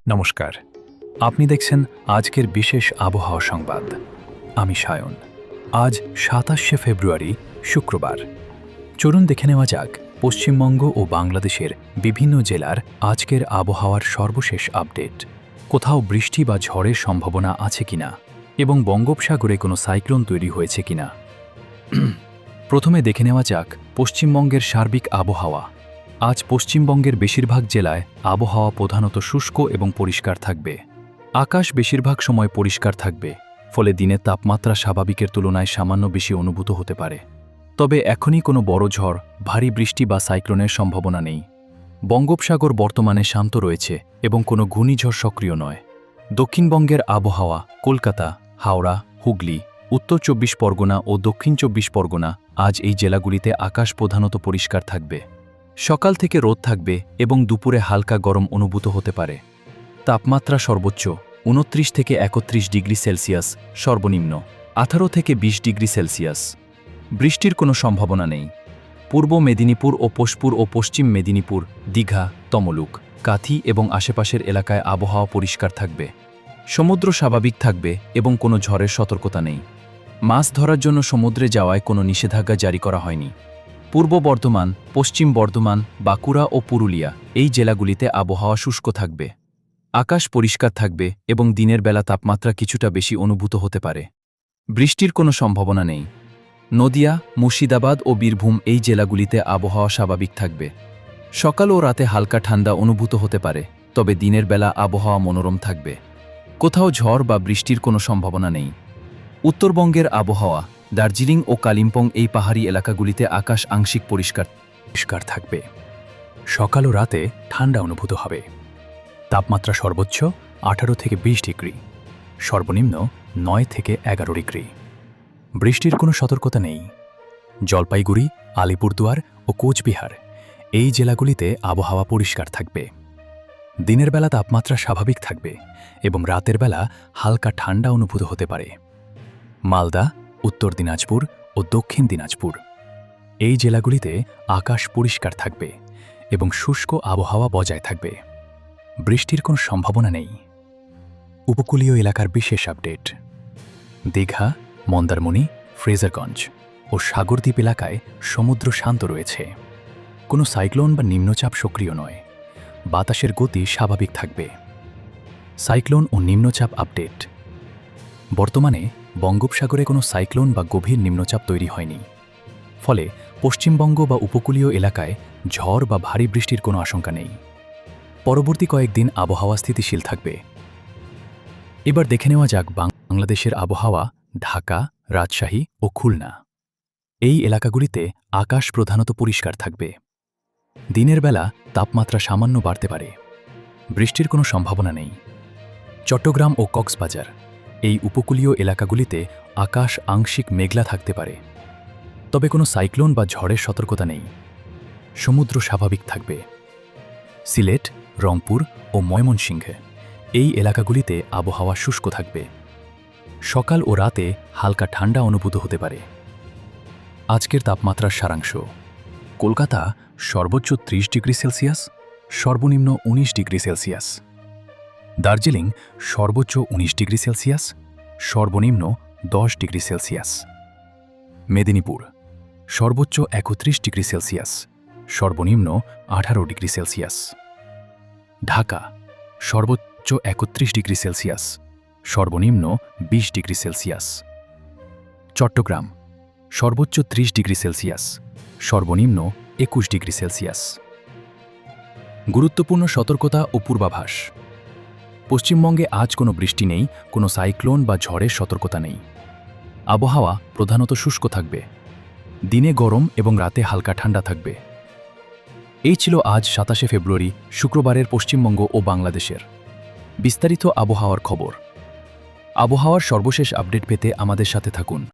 নমস্কার, আপনি দেখছেন আজকের বিশেষ আবহাওয়া সংবাদ। আমি সায়ন। আজ ২৭শে ফেব্রুয়ারি, শুক্রবার। চলুন দেখে নেওয়া যাক পশ্চিমবঙ্গ ও বাংলাদেশের বিভিন্ন জেলার আজকের আবহাওয়ার সর্বশেষ আপডেট। কোথাও বৃষ্টি বা ঝড়ের সম্ভাবনা আছে কিনা এবং বঙ্গোপসাগরে কোনো সাইক্লোন তৈরি হয়েছে কিনা। প্রথমে দেখে নেওয়া যাক পশ্চিমবঙ্গের সার্বিক আবহাওয়া। আজ পশ্চিমবঙ্গের বেশিরভাগ জেলায় আবহাওয়া প্রধানত শুষ্ক এবং পরিষ্কার থাকবে। আকাশ বেশিরভাগ সময় পরিষ্কার থাকবে, ফলে দিনের তাপমাত্রা স্বাভাবিকের তুলনায় সামান্য বেশি অনুভূত হতে পারে। তবে এখনই কোনো বড় ঝড়, ভারী বৃষ্টি বা সাইক্লোনের সম্ভাবনা নেই। বঙ্গোপসাগর বর্তমানে শান্ত রয়েছে এবং কোনো ঘূর্ণিঝড় সক্রিয় নয়। দক্ষিণবঙ্গের আবহাওয়া কলকাতা, হাওড়া, হুগলি, উত্তর ২৪ পরগনা ও দক্ষিণ ২৪ পরগনা। আজ এই জেলাগুলিতে আকাশ প্রধানত পরিষ্কার থাকবে। সকাল থেকে রোদ থাকবে এবং দুপুরে হালকা গরম অনুভূত হতে পারে। তাপমাত্রা সর্বোচ্চ ২৯ থেকে ৩১ ডিগ্রি সেলসিয়াস, সর্বনিম্ন ১৮ থেকে ২০ ডিগ্রি সেলসিয়াস। বৃষ্টির কোনো সম্ভাবনা নেই। পূর্ব মেদিনীপুর ও পশ্চিম মেদিনীপুর, দীঘা, তমলুক, কাথি এবং আশেপাশের এলাকায় আবহাওয়া পরিষ্কার থাকবে। সমুদ্র স্বাভাবিক থাকবে এবং কোনো ঝড়ের সতর্কতা নেই। মাছ ধরার জন্য সমুদ্রে যাওয়ায় কোনো নিষেধাজ্ঞা জারি করা হয়নি। পূর্ব বর্ধমান, পশ্চিম বর্ধমান, বাঁকুড়া ও পুরুলিয়া এই জেলাগুলিতে আবহাওয়া শুষ্ক থাকবে। আকাশ পরিষ্কার থাকবে এবং দিনের বেলা তাপমাত্রা কিছুটা বেশি অনুভূত হতে পারে। বৃষ্টির কোনো সম্ভাবনা নেই। নদিয়া, মুর্শিদাবাদ ও বীরভূম এই জেলাগুলিতে আবহাওয়া স্বাভাবিক থাকবে। সকাল ও রাতে হালকা ঠান্ডা অনুভূত হতে পারে, তবে দিনের বেলা আবহাওয়া মনোরম থাকবে। কোথাও ঝড় বা বৃষ্টির কোনো সম্ভাবনা নেই। উত্তরবঙ্গের আবহাওয়া দার্জিলিং ও কালিম্পং এই পাহাড়ি এলাকাগুলিতে আকাশ আংশিক পরিষ্কার থাকবে। সকাল ও রাতে ঠান্ডা অনুভূত হবে। তাপমাত্রা সর্বোচ্চ ১৮ থেকে ২০ ডিগ্রি, সর্বনিম্ন ৯ থেকে ১১ ডিগ্রি। বৃষ্টির কোনো সতর্কতা নেই। জলপাইগুড়ি, আলিপুরদুয়ার ও কোচবিহার এই জেলাগুলিতে আবহাওয়া পরিষ্কার থাকবে। দিনের বেলা তাপমাত্রা স্বাভাবিক থাকবে এবং রাতের বেলা হালকা ঠান্ডা অনুভূত হতে পারে। মালদা, উত্তর দিনাজপুর ও দক্ষিণ দিনাজপুর এই জেলাগুলিতে আকাশ পরিষ্কার থাকবে এবং শুষ্ক আবহাওয়া বজায় থাকবে। বৃষ্টির কোনো সম্ভাবনা নেই। উপকূলীয় এলাকার বিশেষ আপডেট। দীঘা, মন্দারমণি, ফ্রেজারগঞ্জ ও সাগরদ্বীপ এলাকায় সমুদ্র শান্ত রয়েছে। কোনো সাইক্লোন বা নিম্নচাপ সক্রিয় নয়। বাতাসের গতি স্বাভাবিক থাকবে। সাইক্লোন ও নিম্নচাপ আপডেট। বর্তমানে বঙ্গোপসাগরে কোনো সাইক্লোন বা গভীর নিম্নচাপ তৈরি হয়নি, ফলে পশ্চিমবঙ্গ বা উপকূলীয় এলাকায় ঝড় বা ভারী বৃষ্টির কোনো আশঙ্কা নেই। পরবর্তী কয়েকদিন আবহাওয়া স্থিতিশীল থাকবে। এবার দেখে নেওয়া যাক বাংলাদেশের আবহাওয়া। ঢাকা, রাজশাহী ও খুলনা এই এলাকাগুলিতে আকাশ প্রধানত পরিষ্কার থাকবে। দিনের বেলা তাপমাত্রা সামান্য বাড়তে পারে। বৃষ্টির কোনো সম্ভাবনা নেই। চট্টগ্রাম ও কক্সবাজার এই উপকূলীয় এলাকাগুলিতে আকাশ আংশিক মেঘলা থাকতে পারে, তবে কোনো সাইক্লোন বা ঝড়ের সতর্কতা নেই। সমুদ্র স্বাভাবিক থাকবে। সিলেট, রংপুর ও ময়মনসিংহে এই এলাকাগুলিতে আবহাওয়া শুষ্ক থাকবে। সকাল ও রাতে হালকা ঠান্ডা অনুভূত হতে পারে। আজকের তাপমাত্রার সারাংশ। কলকাতা সর্বোচ্চ ৩০ ডিগ্রি সেলসিয়াস, সর্বনিম্ন ১৯ ডিগ্রি সেলসিয়াস। দার্জিলিং সর্বোচ্চ ১৯ ডিগ্রি সেলসিয়াস, সর্বনিম্ন ১০ ডিগ্রি সেলসিয়াস। মেদিনীপুর সর্বোচ্চ ৩১ ডিগ্রি সেলসিয়াস, সর্বনিম্ন ১৮ ডিগ্রি সেলসিয়াস। ঢাকা সর্বোচ্চ ৩১ ডিগ্রি সেলসিয়াস, সর্বনিম্ন ২০ ডিগ্রি সেলসিয়াস। চট্টগ্রাম সর্বোচ্চ ৩০ ডিগ্রি সেলসিয়াস, সর্বনিম্ন ২১ ডিগ্রি সেলসিয়াস। গুরুত্বপূর্ণ সতর্কতা ও পূর্বাভাস। পশ্চিমবঙ্গে আজ কোনো বৃষ্টি নেই, কোনো সাইক্লোন বা ঝড়ের সতর্কতা নেই। আবহাওয়া প্রধানত শুষ্ক থাকবে। দিনে গরম এবং রাতে হালকা ঠান্ডা থাকবে। এই ছিল আজ ২৭শে ফেব্রুয়ারি, শুক্রবারের পশ্চিমবঙ্গ ও বাংলাদেশের বিস্তারিত আবহাওয়ার খবর। আবহাওয়ার সর্বশেষ আপডেট পেতে আমাদের সাথে থাকুন।